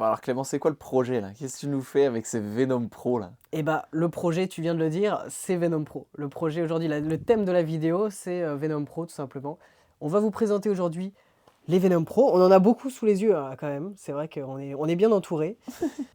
Bon alors Clément, c'est quoi le projet là? Qu'est-ce que tu nous fais avec ces Venom Pro là? Et bah, le projet, tu viens de le dire, c'est Venom Pro. Le projet aujourd'hui, le thème de la vidéo, c'est Venom Pro tout simplement. On va vous présenter aujourd'hui les Venom Pro. On en a beaucoup sous les yeux quand même. C'est vrai qu'on est bien entouré.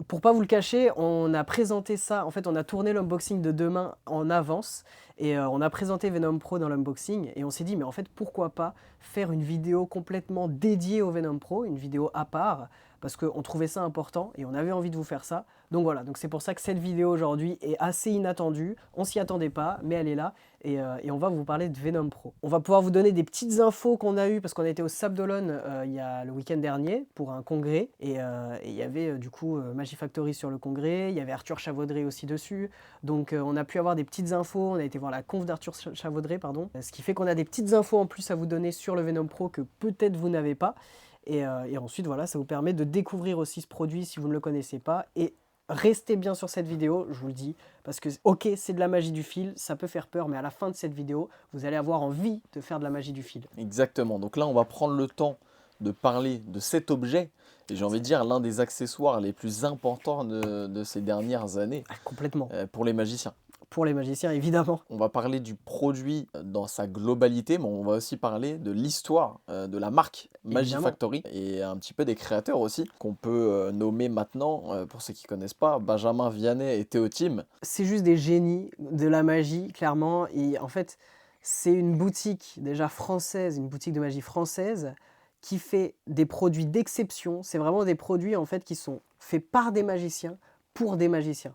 Pour pas vous le cacher, on a présenté ça. En fait, on a tourné l'unboxing de demain en avance et on a présenté Venom Pro dans l'unboxing et on s'est dit, mais en fait, pourquoi pas faire une vidéo complètement dédiée au Venom Pro, une vidéo à part, parce qu'on trouvait ça important et on avait envie de vous faire ça. Donc voilà, donc c'est pour ça que cette vidéo aujourd'hui est assez inattendue. On s'y attendait pas, mais elle est là et on va vous parler de Venom Pro. On va pouvoir vous donner des petites infos qu'on a eues parce qu'on a été au Sable d'Olonne il y a le week-end dernier pour un congrès et il y avait du coup Magifactory sur le congrès, il y avait Arthur Chavaudré aussi dessus. Donc on a pu avoir des petites infos, on a été voir la conf d'Arthur Chavaudré, pardon. Ce qui fait qu'on a des petites infos en plus à vous donner sur le Venom Pro que peut-être vous n'avez pas. Et ensuite, voilà, ça vous permet de découvrir aussi ce produit si vous ne le connaissez pas. Et restez bien sur cette vidéo, je vous le dis, parce que ok, c'est de la magie du fil, ça peut faire peur, mais à la fin de cette vidéo, vous allez avoir envie de faire de la magie du fil. Exactement. Donc là, on va prendre le temps de parler de cet objet. Et j'ai envie de dire l'un des accessoires les plus importants de ces dernières années Ah, complètement. pour les magiciens. Pour les magiciens, évidemment. On va parler du produit dans sa globalité, mais on va aussi parler de l'histoire de la marque Évidemment. Magifactory et un petit peu des créateurs aussi, qu'on peut nommer maintenant, pour ceux qui ne connaissent pas, Benjamin Vianney et Théo Tim. C'est juste des génies de la magie, clairement. Et en fait, c'est une boutique déjà française, une boutique de magie française qui fait des produits d'exception. C'est vraiment des produits en fait qui sont faits par des magiciens pour des magiciens.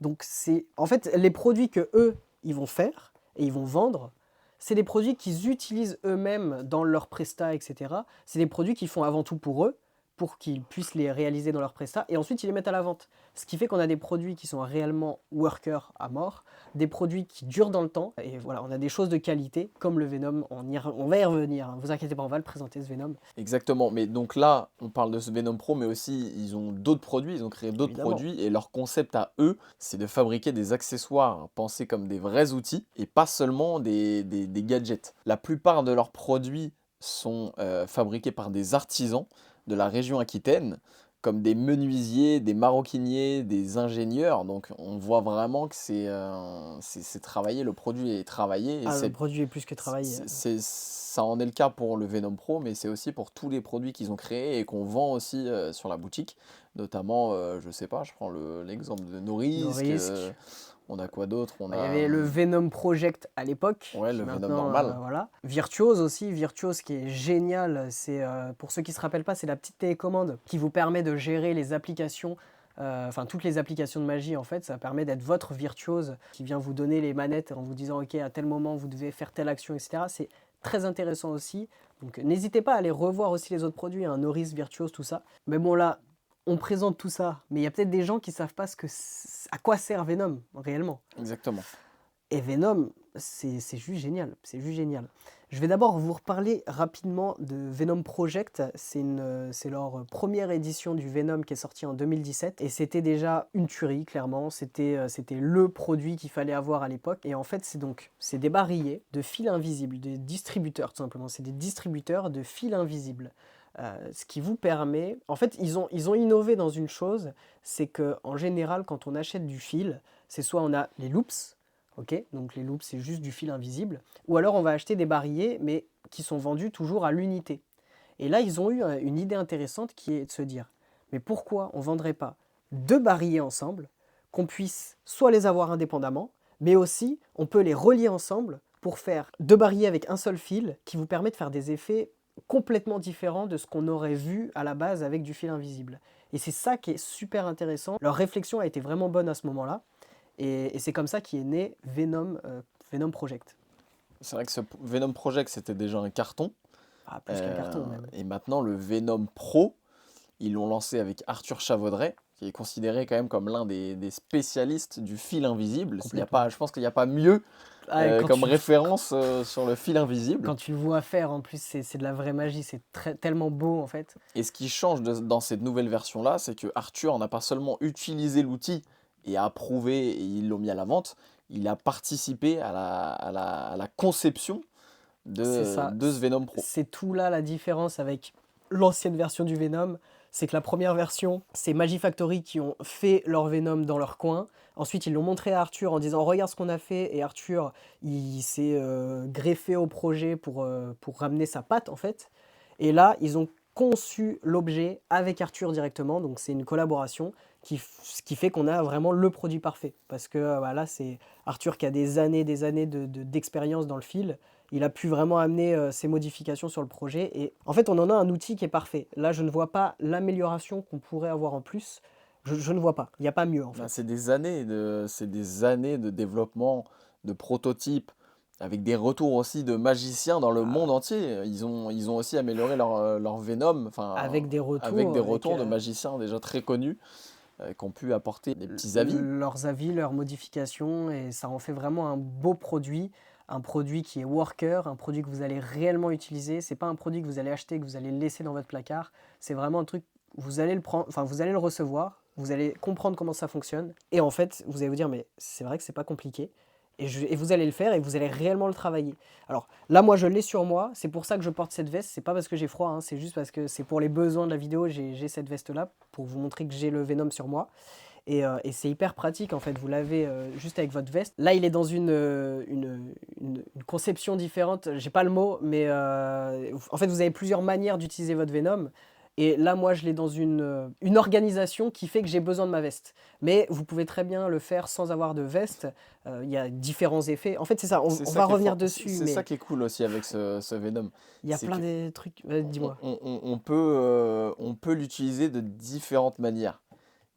Donc c'est en fait les produits que eux ils vont faire et ils vont vendre, c'est des produits qu'ils utilisent eux-mêmes dans leurs prestats, etc. C'est des produits qu'ils font avant tout pour eux, pour qu'ils puissent les réaliser dans leurs prestats, et ensuite ils les mettent à la vente. Ce qui fait qu'on a des produits qui sont réellement workers à mort, des produits qui durent dans le temps, et voilà, on a des choses de qualité, comme le Venom, on va y revenir, hein. Vous inquiétez pas, on va le présenter ce Venom. Exactement, mais donc là, on parle de ce Venom Pro, mais aussi ils ont d'autres produits, ils ont créé d'autres Évidemment. produits, et leur concept à eux, c'est de fabriquer des accessoires pensés comme des vrais outils, et pas seulement des gadgets. La plupart de leurs produits sont fabriqués par des artisans de la région Aquitaine, comme des menuisiers, des maroquiniers, des ingénieurs, donc on voit vraiment que c'est travaillé, le produit est travaillé, et Ah, le produit est plus que travaillé. ça en est le cas pour le Venom Pro, mais c'est aussi pour tous les produits qu'ils ont créés et qu'on vend aussi sur la boutique. Notamment, je sais pas, je prends l'exemple de No Norisque. Risk. On a quoi d'autre? On Il y a avait le Venom Project à l'époque, ouais, qui le Venom maintenant, normal. voilà. Virtuose aussi, Virtuose qui est génial, c'est, pour ceux qui ne se rappellent pas, c'est la petite télécommande qui vous permet de gérer les applications, enfin toutes les applications de magie en fait, ça permet d'être votre Virtuose qui vient vous donner les manettes en vous disant ok à tel moment vous devez faire telle action, etc. C'est très intéressant aussi, donc n'hésitez pas à aller revoir aussi les autres produits, hein, Noris, Virtuose, tout ça. Mais bon là, on présente tout ça, mais il y a peut-être des gens qui ne savent pas à quoi sert Venom réellement. Exactement. Et Venom, c'est juste génial, c'est juste génial. Je vais d'abord vous reparler rapidement de Venom Project. C'est leur première édition du Venom qui est sortie en 2017. Et c'était déjà une tuerie, clairement. C'était le produit qu'il fallait avoir à l'époque. Et en fait, c'est des barillet de fils invisibles, des distributeurs tout simplement. C'est des distributeurs de fils invisibles. Ce qui vous permet... En fait, ils ont innové dans une chose, c'est qu'en général, quand on achète du fil, c'est soit on a les loops, ok, donc les loops c'est juste du fil invisible, ou alors on va acheter des barillets mais qui sont vendus toujours à l'unité. Et là ils ont eu une idée intéressante qui est de se dire mais pourquoi on ne vendrait pas deux barillets ensemble, qu'on puisse soit les avoir indépendamment, mais aussi on peut les relier ensemble pour faire deux barillets avec un seul fil qui vous permet de faire des effets complètement différents de ce qu'on aurait vu à la base avec du fil invisible. Et c'est ça qui est super intéressant. Leur réflexion a été vraiment bonne à ce moment-là. Et c'est comme ça qu'est né Venom, Venom Project. C'est vrai que ce Venom Project, c'était déjà un carton. Ah, plus qu'un carton même. Et maintenant, le Venom Pro, ils l'ont lancé avec Arthur Chavaudrey, qui est considéré quand même comme l'un des spécialistes du fil invisible. Complètement. Je pense qu'il n'y a pas mieux Ah, comme référence sur le fil invisible. quand tu le vois faire, en plus, c'est de la vraie magie. C'est tellement beau, en fait. Et ce qui change dans cette nouvelle version-là, c'est que Arthur n'a pas seulement utilisé l'outil et approuvé et ils l'ont mis à la vente, il a participé à la conception C'est ça. de ce Venom Pro. C'est tout là la différence avec l'ancienne version du Venom. c'est que la première version, c'est Magifactory qui ont fait leur Venom dans leur coin. Ensuite, ils l'ont montré à Arthur en disant regarde ce qu'on a fait. Et Arthur, il s'est greffé au projet pour ramener sa patte en fait. Et là, ils ont conçu l'objet avec Arthur directement. Donc c'est une collaboration ce qui fait qu'on a vraiment le produit parfait. Parce que là, c'est Arthur qui a des années d'expérience dans le fil. Il a pu vraiment amener ses modifications sur le projet. Et en fait, on en a un outil qui est parfait. Là, je ne vois pas l'amélioration qu'on pourrait avoir en plus. Je ne vois pas. Il n'y a pas mieux, en Ben, fait. c'est des années de développement, de prototypes, avec des retours aussi de magiciens dans le monde Ah, entier. Ils ont aussi amélioré leur Venom, enfin, avec des avec retours, des avec retours de magiciens déjà très connus, qui ont pu apporter des petits avis. leurs avis, leurs modifications. Et ça en fait vraiment un beau produit. Un produit qui est worker, un produit que vous allez réellement utiliser. C'est pas un produit que vous allez acheter, que vous allez laisser dans votre placard. C'est vraiment un truc, vous allez le prendre, enfin, vous allez le recevoir, vous allez comprendre comment ça fonctionne. Et en fait, vous allez vous dire, mais c'est vrai que c'est pas compliqué. Et vous allez le faire et vous allez réellement le travailler. Alors là, moi, je l'ai sur moi. C'est pour ça que je porte cette veste. C'est pas parce que j'ai froid, hein, c'est juste parce que c'est pour les besoins de la vidéo. J'ai cette veste-là pour vous montrer que j'ai le Venom sur moi. Et c'est hyper pratique en fait, vous l'avez juste avec votre veste. Là, il est dans une conception différente, j'ai pas le mot, mais en fait, vous avez plusieurs manières d'utiliser votre Venom. Et là, moi, je l'ai dans une organisation qui fait que j'ai besoin de ma veste. Mais vous pouvez très bien le faire sans avoir de veste. Il y a différents effets. En fait, c'est ça, C'est on ça va qui est revenir fort. dessus, C'est ça mais qui est cool aussi avec ce Venom. il y a C'est plein que de trucs. Dis-moi. on peut l'utiliser de différentes manières.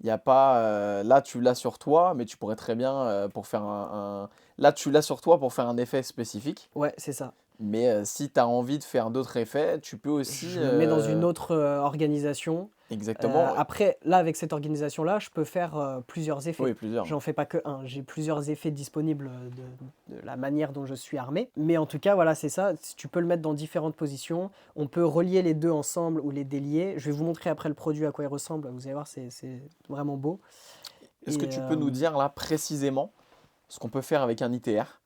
Il y a pas, là tu l'as sur toi, mais tu pourrais très bien pour faire là tu l'as sur toi pour faire un effet spécifique. Ouais, c'est ça. Mais si tu as envie de faire d'autres effets, tu peux aussi, Je le mets dans une autre organisation. exactement, Après, là, avec cette organisation-là, je peux faire plusieurs effets. oui, plusieurs. J'en fais pas que un. J'ai plusieurs effets disponibles de la manière dont je suis armé. Mais en tout cas, voilà, c'est ça. Tu peux le mettre dans différentes positions. On peut relier les deux ensemble ou les délier. Je vais vous montrer après le produit à quoi il ressemble. Vous allez voir, c'est vraiment beau. Est-ce que Et tu peux nous dire là précisément ce qu'on peut faire avec un ITR,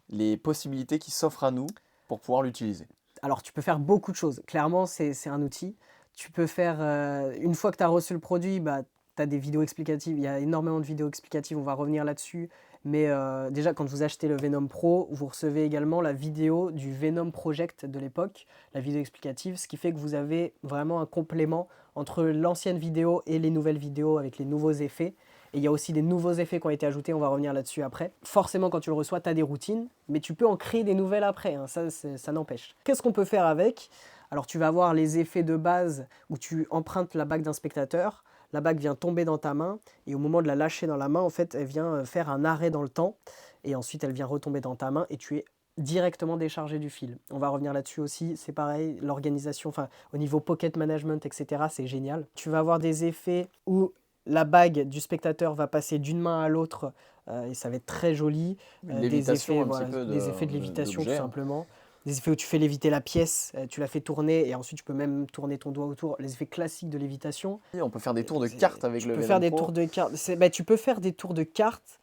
les possibilités qui s'offrent à nous pour pouvoir l'utiliser? alors, tu peux faire beaucoup de choses. Clairement, c'est un outil. Tu peux faire, une fois que tu as reçu le produit, bah, tu as des vidéos explicatives. Il y a énormément de vidéos explicatives, on va revenir là-dessus. Mais déjà, quand vous achetez le Venom Pro, vous recevez également la vidéo du Venom Project de l'époque, la vidéo explicative, ce qui fait que vous avez vraiment un complément entre l'ancienne vidéo et les nouvelles vidéos avec les nouveaux effets. Et il y a aussi des nouveaux effets qui ont été ajoutés, on va revenir là-dessus après. Forcément, quand tu le reçois, tu as des routines, mais tu peux en créer des nouvelles après, hein, ça n'empêche. Qu'est-ce qu'on peut faire avec? Alors tu vas avoir les effets de base où tu empruntes la bague d'un spectateur, la bague vient tomber dans ta main, et au moment de la lâcher dans la main, en fait, elle vient faire un arrêt dans le temps, et ensuite elle vient retomber dans ta main, et tu es directement déchargé du fil. On va revenir là-dessus aussi, c'est pareil, l'organisation, enfin au niveau pocket management, etc., c'est génial. Tu vas avoir des effets où la bague du spectateur va passer d'une main à l'autre et ça va être très joli. Une Des lévitation effets, un petit voilà, peu des effets de lévitation tout d'objet, hein. simplement. Des effets où tu fais léviter la pièce, tu la fais tourner et ensuite tu peux même tourner ton doigt autour. Les effets classiques de lévitation. Et on peut faire des tours de cartes avec Tu le peux faire Venom des tours Pro. de cartes. Bah, tu peux faire des tours de cartes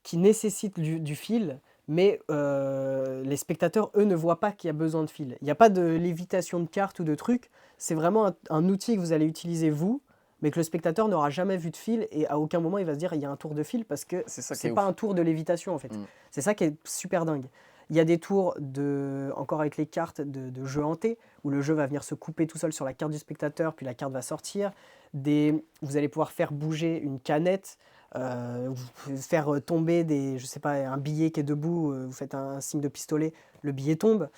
qui nécessitent du fil, mais les spectateurs, eux, ne voient pas qu'il y a besoin de fil. Il n'y a pas de lévitation de cartes ou de trucs. C'est vraiment un outil que vous allez utiliser vous, mais que le spectateur n'aura jamais vu de fil et à aucun moment il va se dire il y a un tour de fil parce que C'est ça qui est c'est pas un ouf. tour de lévitation en fait. Mm. C'est ça qui est super dingue. Il y a des tours encore avec les cartes de jeu hanté, où le jeu va venir se couper tout seul sur la carte du spectateur, puis la carte va sortir. Vous allez pouvoir faire bouger une canette, vous pouvez faire tomber je sais pas, un billet qui est debout, vous faites un signe de pistolet, le billet tombe.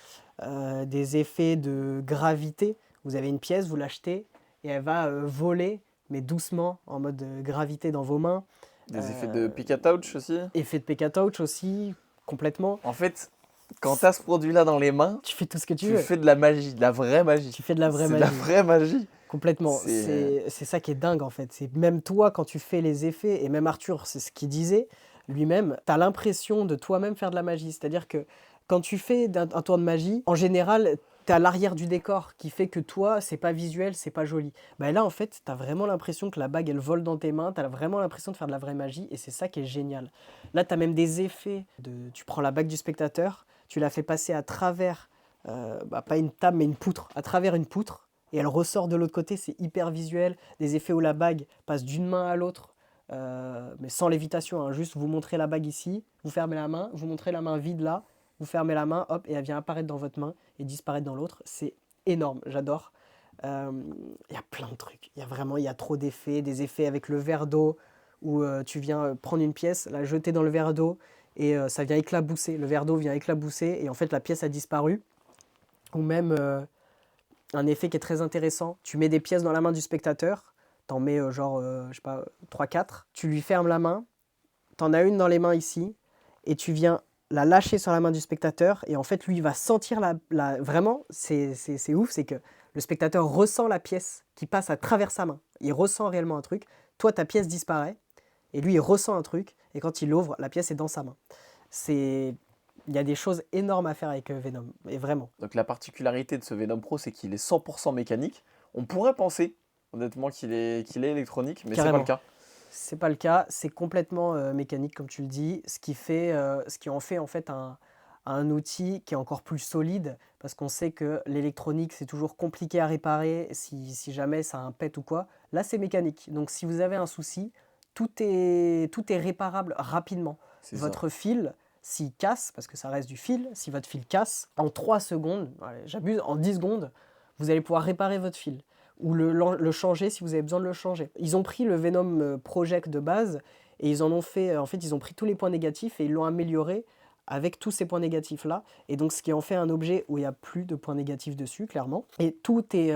Des effets de gravité, vous avez une pièce, vous l'achetez, et elle va voler, mais doucement, en mode gravité dans vos mains. Des effets de Euh, pick à touch aussi. Effet de P.K. Touch aussi, complètement. En fait, quand tu as ce produit-là dans les mains, Tu fais tout ce que tu tu veux. fais de la magie, de la vraie magie. Tu fais de la vraie C'est de la magie. vraie magie. Complètement. C'est C'est ça qui est dingue en fait. C'est même toi quand tu fais les effets, et même Arthur, c'est ce qu'il disait lui-même, tu as l'impression de toi-même faire de la magie. C'est-à-dire que quand tu fais un tour de magie, en général, tu as l'arrière du décor qui fait que toi, c'est pas visuel, c'est pas joli. Bah là, en fait, tu as vraiment l'impression que la bague, elle vole dans tes mains, tu as vraiment l'impression de faire de la vraie magie, et c'est ça qui est génial. Là, tu as même des effets. Tu prends la bague du spectateur, tu la fais passer à travers, pas une table, mais une poutre, à travers une poutre, et elle ressort de l'autre côté, c'est hyper visuel. Des effets où la bague passe d'une main à l'autre, mais sans lévitation, hein, juste vous montrez la bague ici, vous fermez la main, vous montrez la main vide là, vous fermez la main, hop, et elle vient apparaître dans votre main et disparaître dans l'autre. C'est énorme, j'adore. Euh, Il y a plein de trucs, il y a trop d'effets, des effets avec le verre d'eau, où tu viens prendre une pièce, la jeter dans le verre d'eau, et ça vient éclabousser, le verre d'eau vient éclabousser, et en fait la pièce a disparu. Ou même un effet qui est très intéressant, tu mets des pièces dans la main du spectateur, t'en mets je sais pas, 3-4, tu lui fermes la main, t'en as une dans les mains ici, et tu viens la lâcher sur la main du spectateur, et en fait lui il va sentir vraiment, c'est ouf, c'est que le spectateur ressent la pièce qui passe à travers sa main, il ressent réellement un truc, toi ta pièce disparaît, et lui il ressent un truc, et quand il l'ouvre, la pièce est dans sa main. C'est... Il y a des choses énormes à faire avec Venom, et vraiment. Donc la particularité de ce Venom Pro, c'est qu'il est 100% mécanique. On pourrait penser, honnêtement, qu'il est électronique, mais c'est pas le Carrément. cas. C'est pas le cas, c'est complètement mécanique comme tu le dis, ce qui en fait en fait un outil qui est encore plus solide parce qu'on sait que l'électronique c'est toujours compliqué à réparer si jamais ça a un pet ou quoi. Là c'est mécanique, donc si vous avez un souci, tout est réparable rapidement. C'est ça. Votre fil, s'il casse, parce que ça reste du fil, si votre fil casse, en 3 secondes, allez, j'abuse, en 10 secondes, vous allez pouvoir réparer votre fil ou le changer si vous avez besoin de le changer. Ils ont pris le Venom Project de base et ils en ont fait, en fait, ils ont pris tous les points négatifs et ils l'ont amélioré avec tous ces points négatifs là. Et donc, ce qui en fait un objet où il n'y a plus de points négatifs dessus, clairement. Et tout est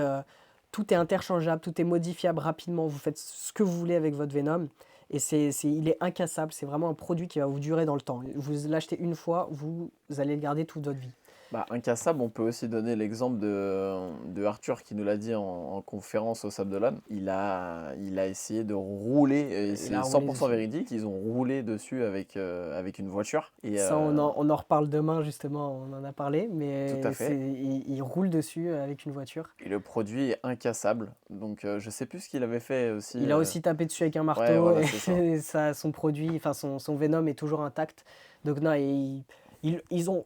interchangeable, tout est modifiable rapidement. Vous faites ce que vous voulez avec votre Venom. Et il est incassable, c'est vraiment un produit qui va vous durer dans le temps. Vous l'achetez une fois, vous allez le garder toute votre vie. Bah, incassable, on peut aussi donner l'exemple de Arthur qui nous l'a dit en conférence au Sable d'Olonne. Il a essayé de rouler, et Il c'est a roulé 100% dessus. véridique, ils ont roulé dessus avec une voiture. Et Ça, on en reparle demain, justement, on en a parlé, tout à mais fait. il roule dessus avec une voiture. Et le produit est incassable. Donc je sais plus ce qu'il avait fait aussi. Il a aussi tapé dessus avec un Ouais, marteau, voilà, et c'est ça. son produit, enfin son Venom est toujours intact. Donc non, ils, ils ont,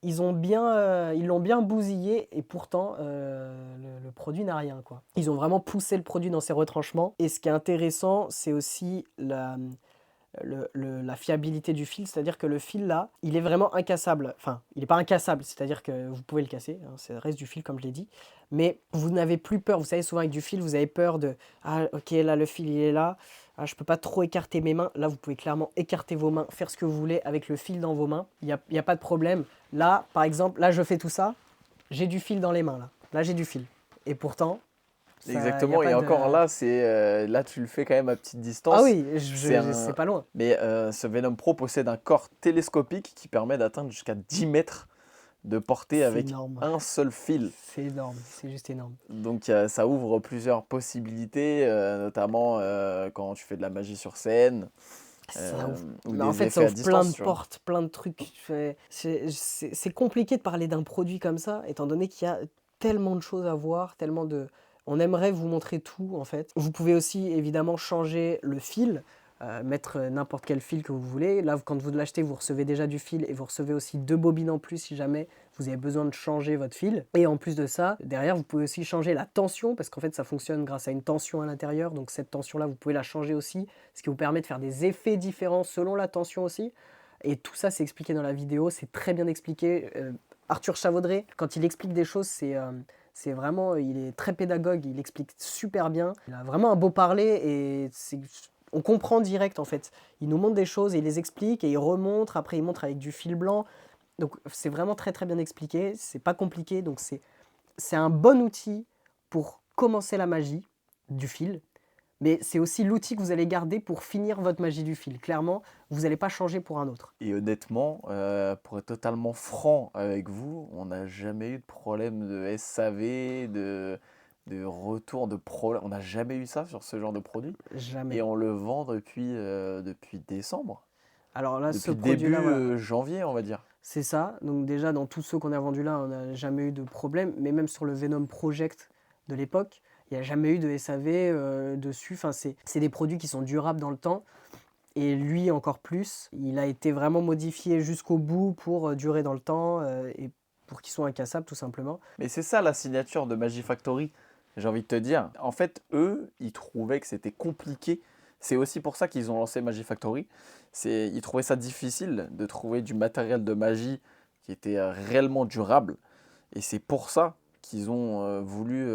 ils l'ont bien bousillé, et pourtant, le produit n'a rien, quoi. Ils ont vraiment poussé le produit dans ses retranchements. Et ce qui est intéressant, c'est aussi la fiabilité du fil, c'est-à-dire que le fil là, il est vraiment incassable. Enfin, il n'est pas incassable, c'est-à-dire que vous pouvez le casser, hein, ça reste du fil comme je l'ai dit, mais vous n'avez plus peur. Vous savez, souvent avec du fil, vous avez peur de ah, ok, là le fil il est là, ah, je peux pas trop écarter mes mains. Là, vous pouvez clairement écarter vos mains, faire ce que vous voulez avec le fil dans vos mains, il y a pas de problème. Là, par exemple, là je fais tout ça, j'ai du fil dans les mains là j'ai du fil. Et pourtant, il n'y a Exactement. pas Et de. encore là, là tu le fais quand même à petite Ah distance. oui, C'est c'est un. pas loin. Mais ce Venom Pro possède un corps télescopique qui permet d'atteindre jusqu'à 10 mètres de portée C'est avec énorme. un seul fil. C'est énorme, c'est juste énorme. Donc ça ouvre plusieurs possibilités, notamment quand tu fais de la magie sur scène Ça ouvre. ou Mais en des fait, ça effets à ouvre plein distance, de tu vois. portes, plein de trucs. C'est compliqué de parler d'un produit comme ça, étant donné qu'il y a tellement de choses à voir, tellement de. On aimerait vous montrer tout, en fait. Vous pouvez aussi, évidemment, changer le fil, mettre n'importe quel fil que vous voulez. Là, quand vous l'achetez, vous recevez déjà du fil, et vous recevez aussi 2 bobines en plus si jamais vous avez besoin de changer votre fil. Et en plus de ça, derrière, vous pouvez aussi changer la tension, parce qu'en fait, ça fonctionne grâce à une tension à l'intérieur. Donc cette tension-là, vous pouvez la changer aussi, ce qui vous permet de faire des effets différents selon la tension aussi. Et tout ça, c'est expliqué dans la vidéo, c'est très bien expliqué. Arthur Chavaudré, quand il explique des choses, c'est vraiment, il est très pédagogue, il explique super bien. Il a vraiment un beau parler, et on comprend direct en fait. Il nous montre des choses et il les explique, et il remontre, après il montre avec du fil blanc. Donc c'est vraiment très très bien expliqué, c'est pas compliqué, donc c'est un bon outil pour commencer la magie du fil, mais c'est aussi l'outil que vous allez garder pour finir votre magie du fil. Clairement, vous n'allez pas changer pour un autre. Et honnêtement, pour être totalement franc avec vous, on n'a jamais eu de problème de SAV, de retour de problème. On n'a jamais eu ça sur ce genre de produit. Et Jamais. on le vend depuis décembre. Alors là, ce Depuis début produit-là, voilà, janvier, on va dire. c'est ça. Donc déjà, dans tous ceux qu'on a vendus là, on n'a jamais eu de problème, mais même sur le Venom Project de l'époque, il n'y a jamais eu de SAV dessus. Enfin, c'est des produits qui sont durables dans le temps. Et lui, encore plus, il a été vraiment modifié jusqu'au bout pour durer dans le temps et pour qu'il soit incassable, tout simplement. Mais c'est ça la signature de Magifactory. j'ai envie de te dire. En fait, eux, ils trouvaient que c'était compliqué. C'est aussi pour ça qu'ils ont lancé Magie Factory. Ils trouvaient ça difficile de trouver du matériel de magie qui était réellement durable. Et c'est pour ça qu'ils ont voulu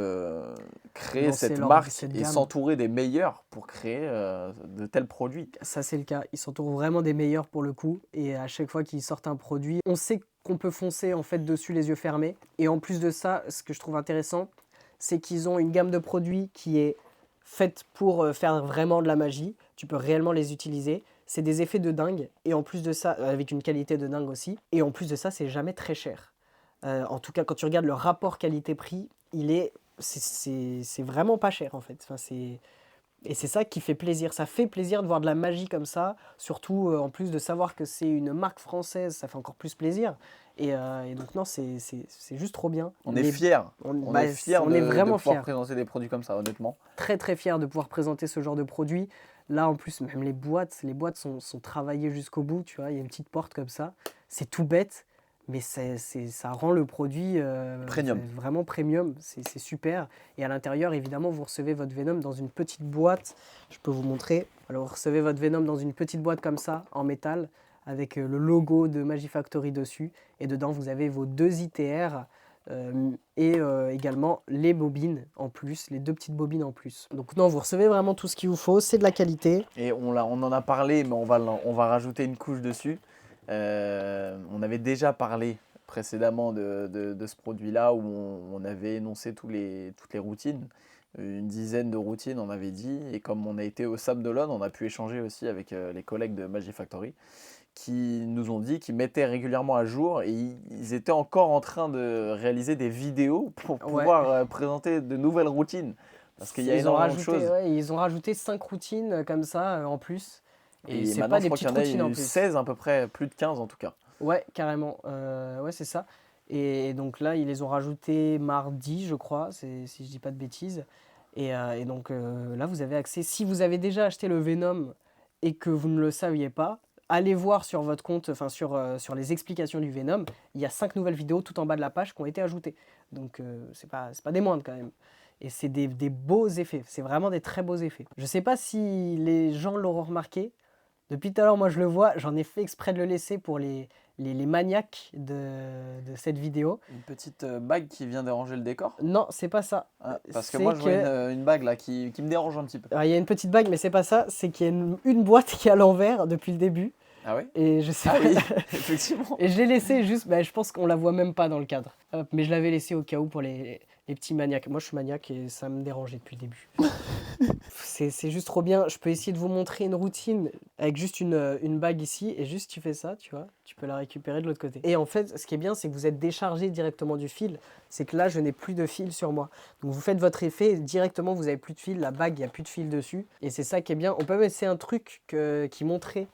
créer Lancer cette marque cette et gamme. s'entourer des meilleurs pour créer de tels produits. Ça, c'est le cas. Ils s'entourent vraiment des meilleurs pour le coup. Et à chaque fois qu'ils sortent un produit, on sait qu'on peut foncer en fait dessus les yeux fermés. Et en plus de ça, ce que je trouve intéressant, c'est qu'ils ont une gamme de produits qui est faite pour faire vraiment de la magie. Tu peux réellement les utiliser. C'est des effets de dingue. Et en plus de ça, avec une qualité de dingue aussi. Et en plus de ça, c'est jamais très cher. En tout cas, quand tu regardes le rapport qualité-prix, c'est vraiment pas cher en fait. Enfin, et c'est ça qui fait plaisir. Ça fait plaisir de voir de la magie comme ça. Surtout en plus de savoir que c'est une marque française, ça fait encore plus plaisir. Et donc non, c'est juste trop bien. On est fiers. On est fiers on est de vraiment pouvoir fiers. présenter des produits comme ça, honnêtement. Très très fiers de pouvoir présenter ce genre de produit. Là en plus, même les boîtes sont travaillées jusqu'au bout. Tu vois, il y a une petite porte comme ça. C'est tout bête. Mais ça rend le produit Premium. vraiment premium, c'est super. Et à l'intérieur, évidemment, vous recevez votre Venom dans une petite boîte. Je peux vous montrer. Alors, vous recevez votre Venom dans une petite boîte comme ça, en métal, avec le logo de Magie Factory dessus. Et dedans, vous avez vos 2 ITR et également les bobines en plus, les 2 petites bobines en plus. Donc non, vous recevez vraiment tout ce qu'il vous faut, c'est de la qualité. Et on en a parlé, mais on va rajouter une couche dessus. On avait déjà parlé précédemment de ce produit-là où on avait énoncé toutes les routines, une dizaine de routines on avait dit, et comme on a été au Sable d'Olonne, on a pu échanger aussi avec les collègues de Magie Factory qui nous ont dit qu'ils mettaient régulièrement à jour et ils étaient encore en train de réaliser des vidéos pour Ouais. pouvoir présenter de nouvelles routines parce qu'il y a énormément de choses. Ouais, ils ont rajouté 5 routines comme ça en plus. Et c'est maintenant, pas je des crois qu'il petites y en a routines en eu plus. 16 à peu près, plus de 15 en tout cas. Ouais, carrément. Ouais, c'est ça. Et donc là, ils les ont rajoutés mardi, je crois, si je dis pas de bêtises. Et donc là, vous avez accès. Si vous avez déjà acheté le Venom et que vous ne le saviez pas, allez voir sur votre compte, enfin sur les explications du Venom. Il y a 5 nouvelles vidéos tout en bas de la page qui ont été ajoutées. Donc c'est pas des moindres quand même. Et c'est des beaux effets. C'est vraiment des très beaux effets. Je sais pas si les gens l'auront remarqué. Depuis tout à l'heure, moi je le vois, j'en ai fait exprès de le laisser pour les maniaques de cette vidéo. Une petite bague qui vient déranger le décor. Non, c'est pas ça. Parce que C'est moi, je vois une bague là qui me dérange un petit peu. Alors, il y a une petite bague, mais c'est pas ça. C'est qu'il y a une boîte qui est à l'envers depuis le début. Ah oui? Et je sais Ah pas. oui, effectivement. Et je l'ai laissé juste, je pense qu'on la voit même pas dans le cadre. Hop, mais je l'avais laissé au cas où pour les petits maniaques. Moi, je suis maniaque et ça me dérangeait depuis le début. C'est juste trop bien. Je peux essayer de vous montrer une routine avec juste une bague ici et juste tu fais ça, tu vois. Tu peux la récupérer de l'autre côté. Et en fait, ce qui est bien, c'est que vous êtes déchargé directement du fil. C'est que là, je n'ai plus de fil sur moi. Donc vous faites votre effet et directement, vous n'avez plus de fil. La bague, il n'y a plus de fil dessus. Et c'est ça qui est bien. On peut même essayer un truc qui montrait,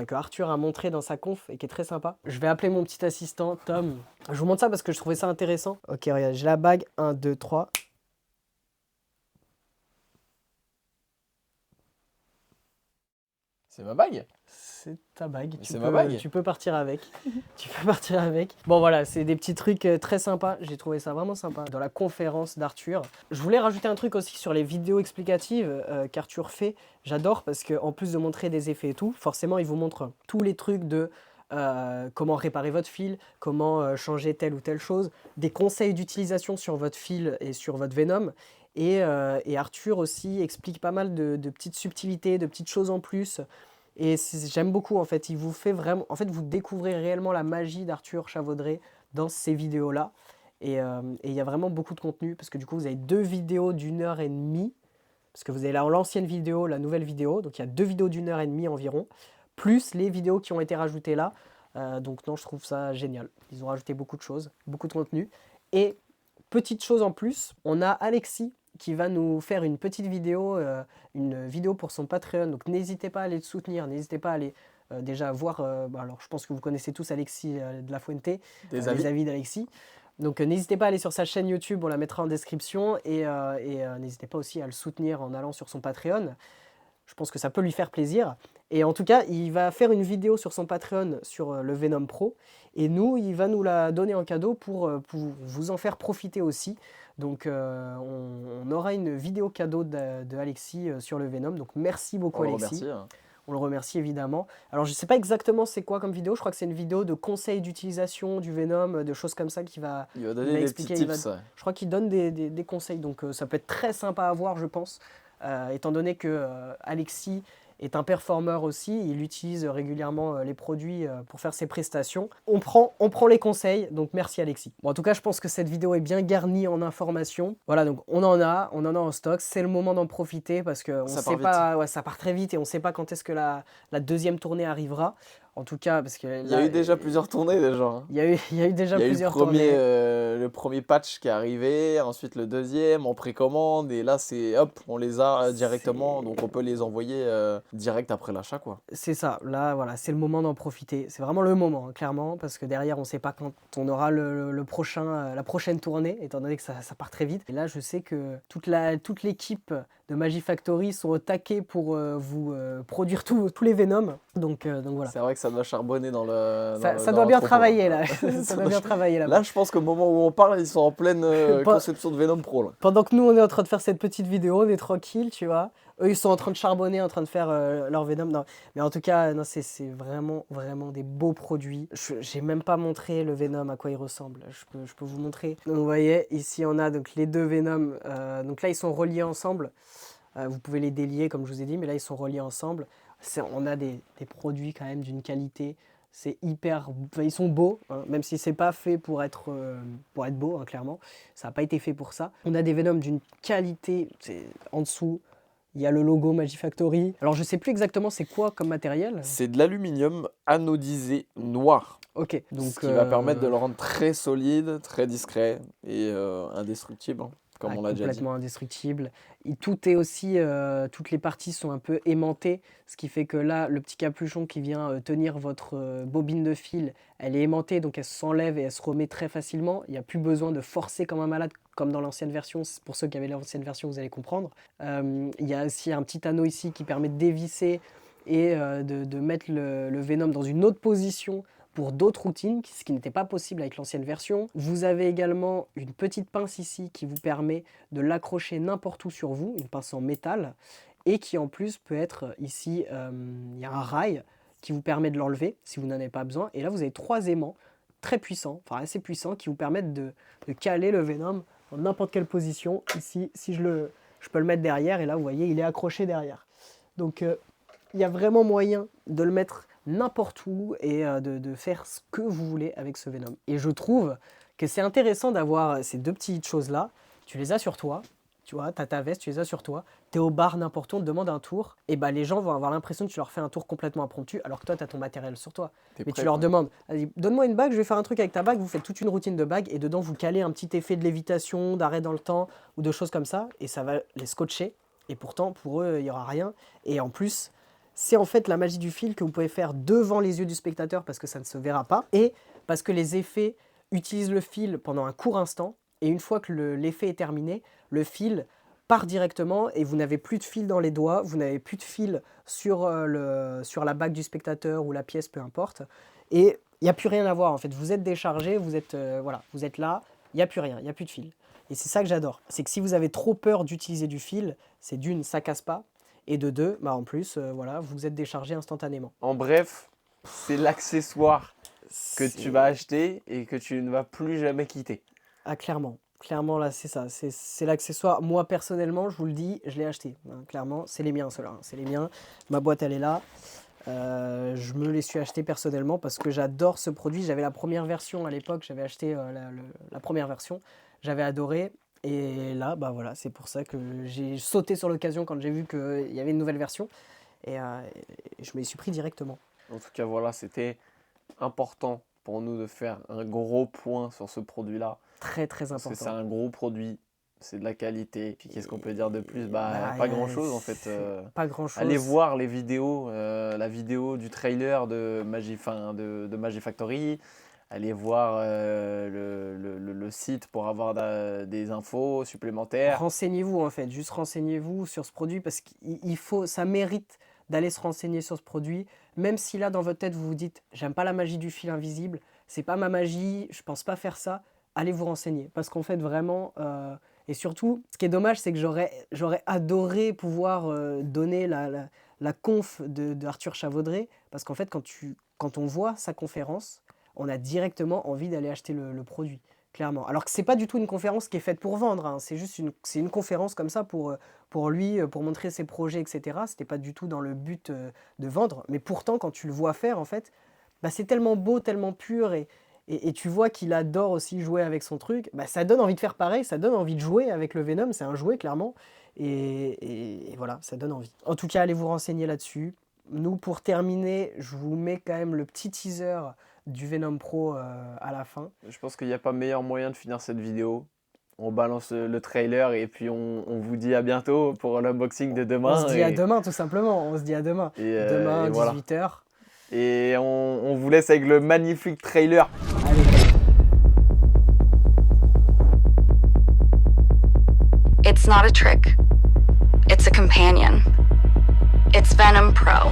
que Arthur a montré dans sa conf et qui est très sympa. Je vais appeler mon petit assistant, Tom. Je vous montre ça parce que je trouvais ça intéressant. Ok, regarde, j'ai la bague. 1, 2, 3. C'est ma bague? C'est ta bague. C'est ma bague. Tu peux partir avec. Tu peux partir avec. Bon voilà, c'est des petits trucs très sympas. J'ai trouvé ça vraiment sympa. Dans la conférence d'Arthur. Je voulais rajouter un truc aussi sur les vidéos explicatives qu'Arthur fait. J'adore parce qu'en plus de montrer des effets et tout, forcément il vous montre tous les trucs de comment réparer votre fil, comment changer telle ou telle chose, des conseils d'utilisation sur votre fil et sur votre Venom. Et Arthur aussi explique pas mal de petites subtilités, de petites choses en plus. Et j'aime beaucoup en fait. Il vous fait vraiment. En fait, vous découvrez réellement la magie d'Arthur Chavaudré dans ces vidéos-là. Et il y a vraiment beaucoup de contenu parce que du coup, vous avez 2 vidéos d'1 h 30. Parce que vous avez l'ancienne vidéo, la nouvelle vidéo. Donc il y a 2 vidéos d'1 h 30 environ. Plus les vidéos qui ont été rajoutées là. Donc non, je trouve ça génial. Ils ont rajouté beaucoup de choses, beaucoup de contenu. Et petite chose en plus, on a Alexis qui va nous faire une petite vidéo, pour son Patreon. Donc n'hésitez pas à aller le soutenir, n'hésitez pas à aller déjà voir. Alors je pense que vous connaissez tous Alexis de la Fuente, les avis d'Alexis. Donc n'hésitez pas à aller sur sa chaîne YouTube, on la mettra en description. Et n'hésitez pas aussi à le soutenir en allant sur son Patreon. Je pense que ça peut lui faire plaisir. Et en tout cas, il va faire une vidéo sur son Patreon sur le Venom Pro. Et nous, il va nous la donner en cadeau pour vous en faire profiter aussi. Donc, on aura une vidéo cadeau de Alexis sur le Venom. Donc, merci beaucoup, On le Alexis. remercie, hein. On le remercie évidemment. Alors, je ne sais pas exactement c'est quoi comme vidéo. Je crois que c'est une vidéo de conseils d'utilisation du Venom, de choses comme ça Il va il va donner des petits expliquer. tips, ouais. Je crois qu'il donne des conseils. Donc, ça peut être très sympa à voir, je pense. Étant donné que Alexis est un performeur aussi, il utilise régulièrement les produits pour faire ses prestations. On prend les conseils, donc merci Alexis. Bon, en tout cas, je pense que cette vidéo est bien garnie en informations. Voilà, donc on en a en stock. C'est le moment d'en profiter parce que Ça sait part pas, ouais, ça part très vite et on ne sait pas quand est-ce que la deuxième tournée arrivera. En tout cas, parce que Il y a là, eu déjà plusieurs tournées déjà, hein. il y a eu déjà Il y a eu plusieurs tournées. le premier patch qui est arrivé, ensuite le deuxième en précommande, et là c'est hop, on les a directement, donc on peut les envoyer direct après l'achat, quoi. C'est ça, là voilà, c'est le moment d'en profiter. C'est vraiment le moment, hein, clairement, parce que derrière, on ne sait pas quand on aura le prochain, la prochaine tournée, étant donné que ça part très vite. Et là, je sais que toute l'équipe de Magifactory sont au taquet pour vous produire tous les Venoms. Donc voilà. C'est vrai que ça doit charbonner dans Ça dans doit bien l'entrepôt, travailler là. là. Ça doit bien travailler là. Là, je pense qu'au moment où on parle, ils sont en pleine Pas- conception de Venom Pro, là. Pendant que nous, on est en train de faire cette petite vidéo, on est tranquille, tu vois. Eux, ils sont en train de charbonner, en train de faire leur Venom. Non. Mais en tout cas, non, c'est vraiment, vraiment des beaux produits. J'ai même pas montré le Venom, à quoi il ressemble. Je peux vous montrer. Donc, vous voyez, ici, on a donc, les deux Venom. Donc là, ils sont reliés ensemble. Vous pouvez les délier, comme je vous ai dit, mais là, ils sont reliés ensemble. On a des produits quand même d'une qualité. C'est hyper... Enfin, ils sont beaux, hein, même si c'est pas fait pour être beau, hein, clairement. Ça n'a pas été fait pour ça. On a des Venoms d'une qualité, en dessous, il y a le logo Magifactory. Alors je sais plus exactement c'est quoi comme matériel. C'est de l'aluminium anodisé noir. Ok, donc... Ce qui va permettre de le rendre très solide, très discret et indestructible, hein, comme on l'a déjà dit. complètement indestructible. Et tout est aussi, toutes les parties sont un peu aimantées, ce qui fait que là, le petit capuchon qui vient tenir votre bobine de fil, elle est aimantée, donc elle s'enlève et elle se remet très facilement. Il n'y a plus besoin de forcer comme un malade, comme dans l'ancienne version. Pour ceux qui avaient l'ancienne version, vous allez comprendre. Il y a aussi un petit anneau ici qui permet de dévisser et de mettre le Venom dans une autre position pour d'autres routines, ce qui n'était pas possible avec l'ancienne version. Vous avez également une petite pince ici qui vous permet de l'accrocher n'importe où sur vous, une pince en métal, et qui en plus peut être ici, il y a un rail qui vous permet de l'enlever si vous n'en avez pas besoin. Et là, vous avez 3 aimants très puissants, enfin assez puissants, qui vous permettent de caler le Venom dans n'importe quelle position. Ici, si je peux le mettre derrière, et là, vous voyez, il est accroché derrière. Donc, il y a vraiment moyen de le mettre n'importe où et de faire ce que vous voulez avec ce Venom. Et je trouve que c'est intéressant d'avoir ces deux petites choses-là. Tu les as sur toi, tu vois, tu as ta veste, tu les as sur toi. Tu es au bar, n'importe où, on te demande un tour. Et bah, les gens vont avoir l'impression que tu leur fais un tour complètement impromptu, alors que toi, tu as ton matériel sur toi. T'es Mais prêt, tu leur quoi. demandes, donne-moi une bague, je vais faire un truc avec ta bague. Vous faites toute une routine de bague et dedans, vous calez un petit effet de lévitation, d'arrêt dans le temps ou de choses comme ça. Et ça va les scotcher. Et pourtant, pour eux, il n'y aura rien. Et en plus, c'est en fait la magie du fil que vous pouvez faire devant les yeux du spectateur parce que ça ne se verra pas et parce que les effets utilisent le fil pendant un court instant et une fois que l'effet est terminé, le fil part directement et vous n'avez plus de fil dans les doigts, vous n'avez plus de fil sur la bague du spectateur ou la pièce, peu importe. Et il n'y a plus rien à voir en fait. Vous êtes déchargé, vous êtes là, il n'y a plus rien, il n'y a plus de fil. Et c'est ça que j'adore. C'est que si vous avez trop peur d'utiliser du fil, c'est d'une, ça casse pas. Et de deux, bah en plus, voilà, vous êtes déchargé instantanément. En bref, c'est l'accessoire que C'est- tu vas acheter et que tu ne vas plus jamais quitter. Ah, clairement. Clairement, là, c'est ça. C'est l'accessoire. Moi, personnellement, je vous le dis, je l'ai acheté. Hein, clairement, c'est les miens, ceux-là. Hein, c'est les miens. Ma boîte, elle est là. Je me les suis achetés personnellement parce que j'adore ce produit. J'avais la première version à l'époque. J'avais acheté la première version. J'avais adoré. Et là, bah voilà, c'est pour ça que j'ai sauté sur l'occasion quand j'ai vu qu'il y avait une nouvelle version. Et je me les suis pris directement. En tout cas, voilà, c'était important pour nous de faire un gros point sur ce produit-là. Très, très Parce que c'est important. un gros produit, c'est de la qualité. Puis qu'est-ce qu'on peut dire de plus? Bah, Pas grand-chose en fait. c'est pas grand-chose. Allez voir les vidéos, la vidéo du trailer de Magifactory. aller voir le site pour avoir des infos supplémentaires. Renseignez-vous en fait, juste renseignez-vous sur ce produit parce qu'il faut, ça mérite d'aller se renseigner sur ce produit, même si là dans votre tête vous vous dites j'aime pas la magie du fil invisible, c'est pas ma magie, je pense pas faire ça, allez vous renseigner parce qu'en fait vraiment, et surtout ce qui est dommage c'est que j'aurais adoré pouvoir donner la conf de Arthur Chavaudré parce qu'en fait quand on voit sa conférence, on a directement envie d'aller acheter le produit. Clairement. Alors que c'est pas du tout une conférence qui est faite pour vendre, hein. C'est juste c'est une conférence comme ça pour lui, pour montrer ses projets, etc. C'était pas du tout dans le but de vendre. Mais pourtant, quand tu le vois faire, en fait, bah, c'est tellement beau, tellement pur, et tu vois qu'il adore aussi jouer avec son truc. Bah, ça donne envie de faire pareil, ça donne envie de jouer avec le Venom. C'est un jouet, clairement. Et voilà, ça donne envie. En tout cas, allez vous renseigner là-dessus. Nous, pour terminer, je vous mets quand même le petit teaser du Venom Pro à la fin. Je pense qu'il n'y a pas meilleur moyen de finir cette vidéo. On balance le trailer et puis on vous dit à bientôt pour l'unboxing de demain. On se dit à demain tout simplement, on se dit à demain. Demain, et voilà. 18h. Et on vous laisse avec le magnifique trailer. Allez. It's not a trick. It's a companion. It's Venom Pro.